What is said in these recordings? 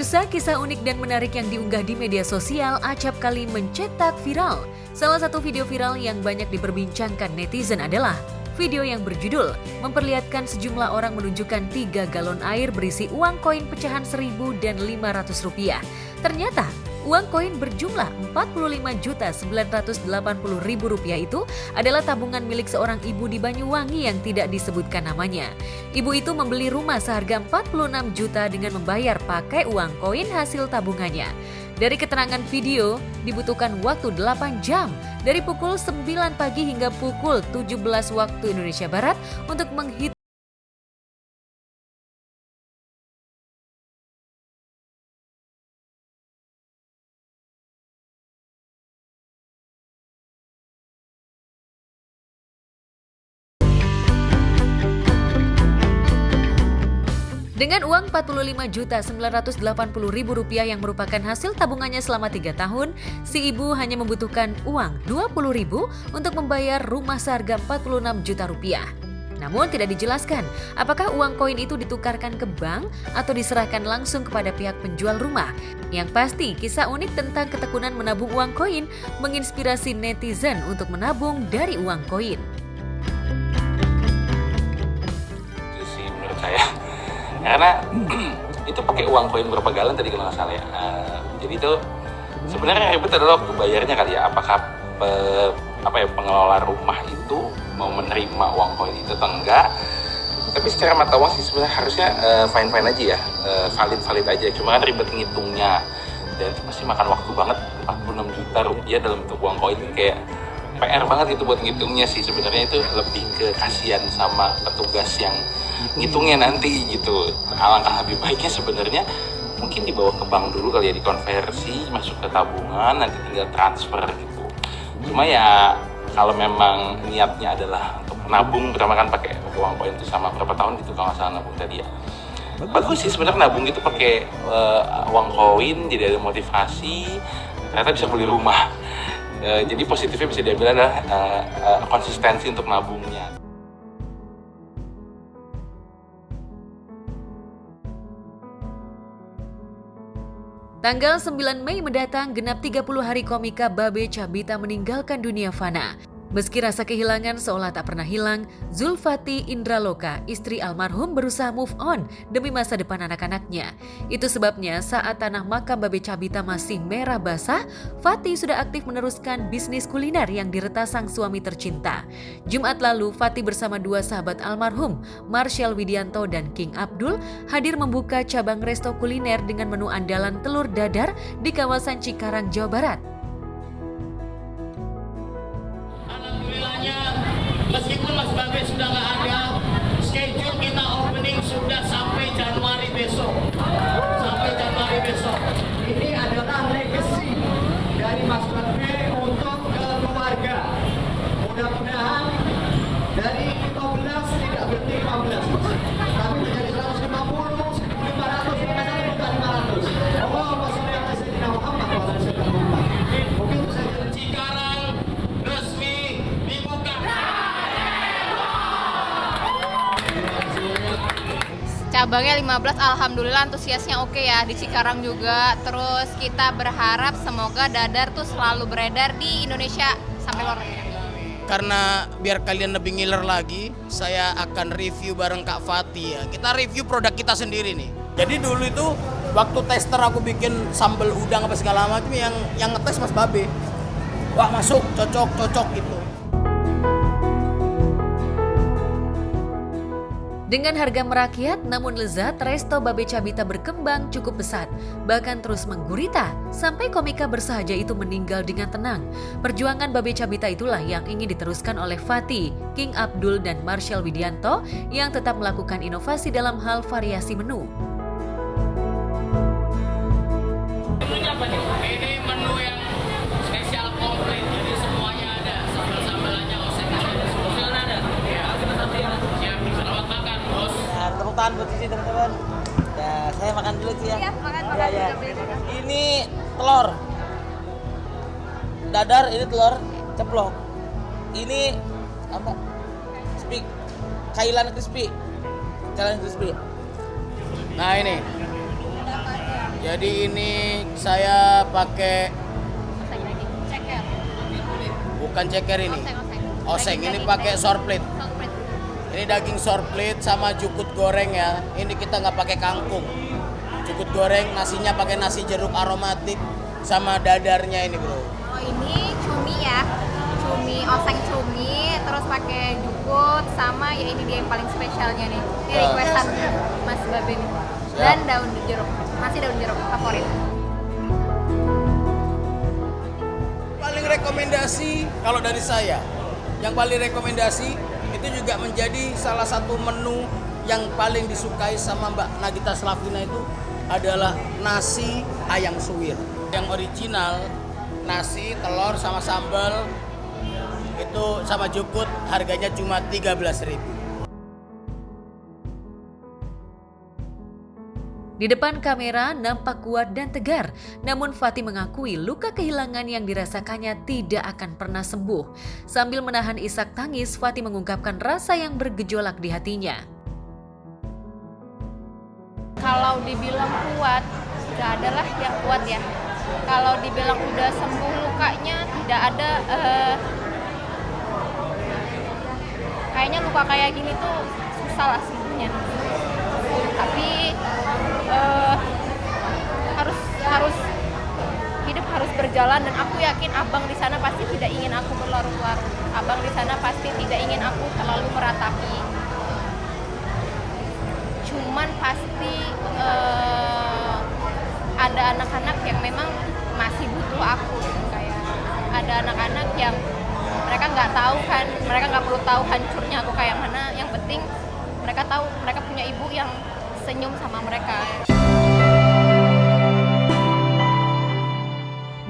Pemirsa, kisah unik dan menarik yang diunggah di media sosial acap kali mencetak viral. Salah satu video viral yang banyak diperbincangkan netizen adalah video yang berjudul memperlihatkan sejumlah orang menunjukkan 3 galon air berisi uang koin pecahan 1.000 dan 500 rupiah. Ternyata uang koin berjumlah Rp45.980.000 itu adalah tabungan milik seorang ibu di Banyuwangi yang tidak disebutkan namanya. Ibu itu membeli rumah seharga 46 juta dengan membayar pakai uang koin hasil tabungannya. Dari keterangan video, dibutuhkan waktu 8 jam dari pukul 9 pagi hingga pukul 17 waktu Indonesia Barat untuk menghitung dengan uang Rp45.980.000 yang merupakan hasil tabungannya selama 3 tahun, si ibu hanya membutuhkan uang Rp20.000 untuk membayar rumah seharga Rp46 juta. Namun tidak dijelaskan apakah uang koin itu ditukarkan ke bank atau diserahkan langsung kepada pihak penjual rumah. Yang pasti, kisah unik tentang ketekunan menabung uang koin menginspirasi netizen untuk menabung dari uang koin. Itu sih menurut saya. Karena itu pakai uang koin berapa galon tadi kalau nggak salah ya. Jadi itu sebenarnya ribet adalah waktu bayarnya kali ya. Apakah pengelola rumah itu mau menerima uang koin itu atau enggak? Tapi secara mata uang sih sebenarnya harusnya fine aja ya, valid aja. Cuma kan ribet ngitungnya dan itu pasti makan waktu banget. 46 juta rupiah dalam bentuk uang koin kayak PR banget itu buat ngitungnya sih. Sebenarnya itu lebih ke kasihan sama petugas yang ngitungnya nanti gitu. Alangkah lebih baiknya sebenarnya mungkin dibawa ke bank dulu kali ya, dikonversi masuk ke tabungan, nanti tinggal transfer gitu. Cuma ya kalau memang niatnya adalah untuk nabung, pertama kan pakai uang koin itu sama berapa tahun gitu kalau nggak salah nabung tadi ya. Bagus sih sebenarnya nabung itu pakai uang koin, jadi ada motivasi, ternyata bisa beli rumah. Jadi positifnya bisa diambil adalah konsistensi untuk nabungnya. Tanggal 9 Mei mendatang genap 30 hari komika Babe Cabita meninggalkan dunia fana. Meski rasa kehilangan seolah tak pernah hilang, Zulfati Indraloka, istri almarhum berusaha move on demi masa depan anak-anaknya. Itu sebabnya saat tanah makam Babe Cabita masih merah basah, Fati sudah aktif meneruskan bisnis kuliner yang diretas sang suami tercinta. Jumat lalu, Fati bersama 2 sahabat almarhum, Marshall Widianto dan King Abdul, hadir membuka cabang resto kuliner dengan menu andalan telur dadar di kawasan Cikarang, Jawa Barat. Meskipun Mas Babe sudah nggak ada, schedule kita opening sudah sampai Januari besok. Ini adalah legacy dari Mas Babe untuk keluarga. Mudah-mudahan dari 15 tidak berhenti 15. Kami menjadi 150, 1.500, sampai bukan 500. Allahumma sholli ala sayyidina Muhammad wa ala sayyidina Muhammad. Mungkin itu saja. Cikarang resmi dibuka. Cabangnya 15, alhamdulillah antusiasnya oke ya, di Cikarang juga. Terus kita berharap semoga dadar tuh selalu beredar di Indonesia sampai luar negeri. Karena biar kalian lebih ngiler lagi, saya akan review bareng Kak Fati ya. Kita review produk kita sendiri nih. Jadi dulu itu waktu tester aku bikin sambal udang apa segala macam, yang ngetes Mas Babe. Wah masuk, cocok gitu. Dengan harga merakyat namun lezat, resto Babe Cabita berkembang cukup pesat, bahkan terus menggurita sampai komika bersahaja itu meninggal dengan tenang. Perjuangan Babe Cabita itulah yang ingin diteruskan oleh Fati, King Abdul dan Marshall Widianto yang tetap melakukan inovasi dalam hal variasi menu. Ini menu yang spesial komplit, jadi semuanya ada. Sambal-sambalannya, oseng ada, spesial ada. Ya, siap, selamat makan, bos. Nah, tepuk tangan buat Cici teman-teman. Ya, saya makan dulu sih ya. Siap, makan. Ini telur. Dadar, ini telur ceplok. Ini apa? Speak. Kailan crispy. Nah ini Jadi ini saya pakai Oseng lagi. Ceker. bukan ceker ini. Oseng ini Daging, pakai daging. sorplit. Sorplit. Ini daging sorplit sama jukut goreng ya. Ini kita nggak pakai kangkung. Jukut goreng, nasinya pakai nasi jeruk aromatik sama dadarnya ini bro. Oh ini cumi ya, cumi oseng cumi, terus pakai jukut sama ya ini dia yang paling spesialnya nih. Ini Ya. requestan Mas Babe nih. Siap. Dan daun jeruk, masih daun jeruk favorit. Paling rekomendasi kalau dari saya, yang paling rekomendasi itu juga menjadi salah satu menu yang paling disukai sama Mbak Nagita Slavina itu adalah nasi ayam suwir. Yang original nasi, telur sama sambal itu sama jukut harganya cuma 13.000. Di depan kamera nampak kuat dan tegar, namun Fatty mengakui luka kehilangan yang dirasakannya tidak akan pernah sembuh. Sambil menahan isak tangis, Fatty mengungkapkan rasa yang bergejolak di hatinya. Kalau dibilang kuat, tidak adalah yang kuat ya. Kalau dibilang udah sembuh lukanya, tidak ada. Kayaknya luka kayak gini tuh susah lah sembuhnya. Tapi harus hidup harus berjalan dan aku yakin abang di sana pasti tidak ingin aku berlarut-larut. Abang di sana pasti tidak ingin aku terlalu meratapi. Cuman pasti ada anak-anak yang memang masih butuh aku gitu. Kayak ada anak-anak yang mereka nggak tahu kan, mereka nggak perlu tahu hancurnya aku kayak mana. Yang penting mereka tahu mereka punya ibu yang senyum sama mereka.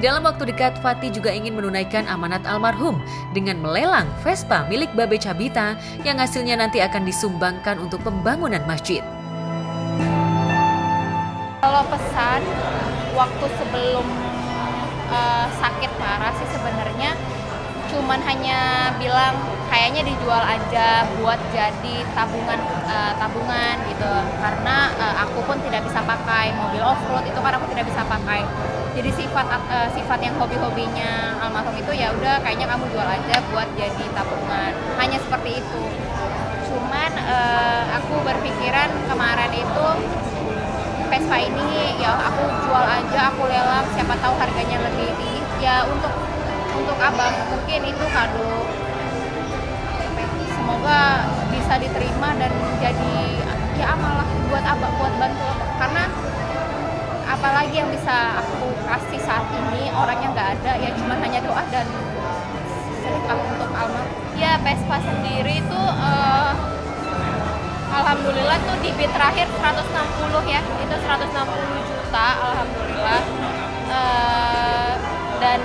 Dalam waktu dekat, Fatty juga ingin menunaikan amanat almarhum dengan melelang Vespa milik Babe Cabita yang hasilnya nanti akan disumbangkan untuk pembangunan masjid. Kalau pesan waktu sebelum sakit parah sih sebenarnya cuman hanya bilang kayaknya dijual aja buat jadi tabungan gitu, karena aku pun tidak bisa pakai mobil off-road itu kan aku tidak bisa pakai. Jadi sifat yang hobi-hobinya almarhum itu ya udah kayaknya kamu jual aja buat jadi tabungan, hanya seperti itu. Cuman aku berpikiran kemarin itu Vespa ini ya aku jual aja, aku lelang, siapa tahu harganya lebih tinggi ya untuk abang, mungkin itu kado. Semoga bisa diterima dan jadi ya amal lah buat abang, buat bantu abang. Karena apalagi yang bisa aku kasih saat ini, orangnya nggak ada ya, cuma hanya doa dan sedekah untuk almarhum. Ya Vespa sendiri tuh alhamdulillah tuh di bid terakhir 160 ya, itu 160 juta alhamdulillah. Dan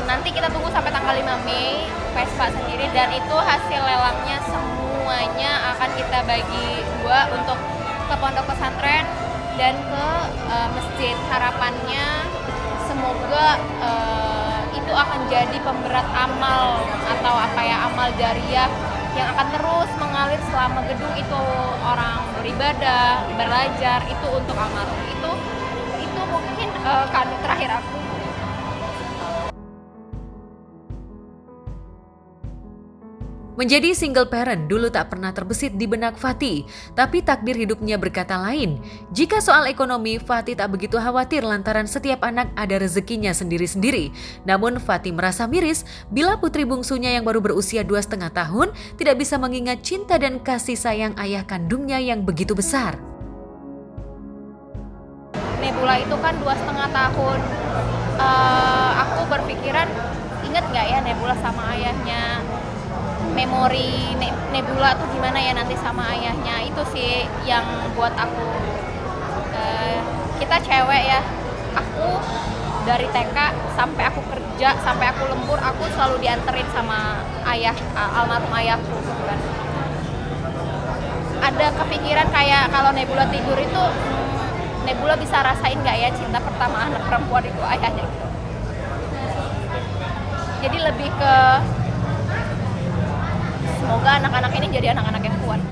nanti kita tunggu sampai tanggal 5 Mei Vespa sendiri, dan itu hasil lelangnya semuanya akan kita bagi dua untuk ke pondok pesantren dan ke masjid. Harapannya semoga itu akan jadi pemberat amal atau apa ya, amal jariah yang akan terus mengalir selama gedung itu orang beribadah, belajar, itu untuk almarhum. Itu mungkin kado terakhir aku. Menjadi single parent dulu tak pernah terbesit di benak Fatty, tapi takdir hidupnya berkata lain. Jika soal ekonomi, Fatty tak begitu khawatir lantaran setiap anak ada rezekinya sendiri-sendiri. Namun Fatty merasa miris bila putri bungsunya yang baru berusia 2,5 tahun tidak bisa mengingat cinta dan kasih sayang ayah kandungnya yang begitu besar. Nebula itu kan 2,5 tahun. Aku berpikiran, ingat nggak ya Nebula sama ayahnya? Memori Nebula tuh gimana ya nanti sama ayahnya, itu sih yang buat aku kita cewek ya, aku dari TK sampai aku kerja sampai aku lembur aku selalu dianterin sama ayah, almarhum ayahku gitu kan. Ada kepikiran kayak kalau Nebula tidur itu Nebula bisa rasain nggak ya cinta pertama anak perempuan itu ayahnya gitu. Jadi lebih ke semoga anak-anak ini jadi anak-anak yang kuat.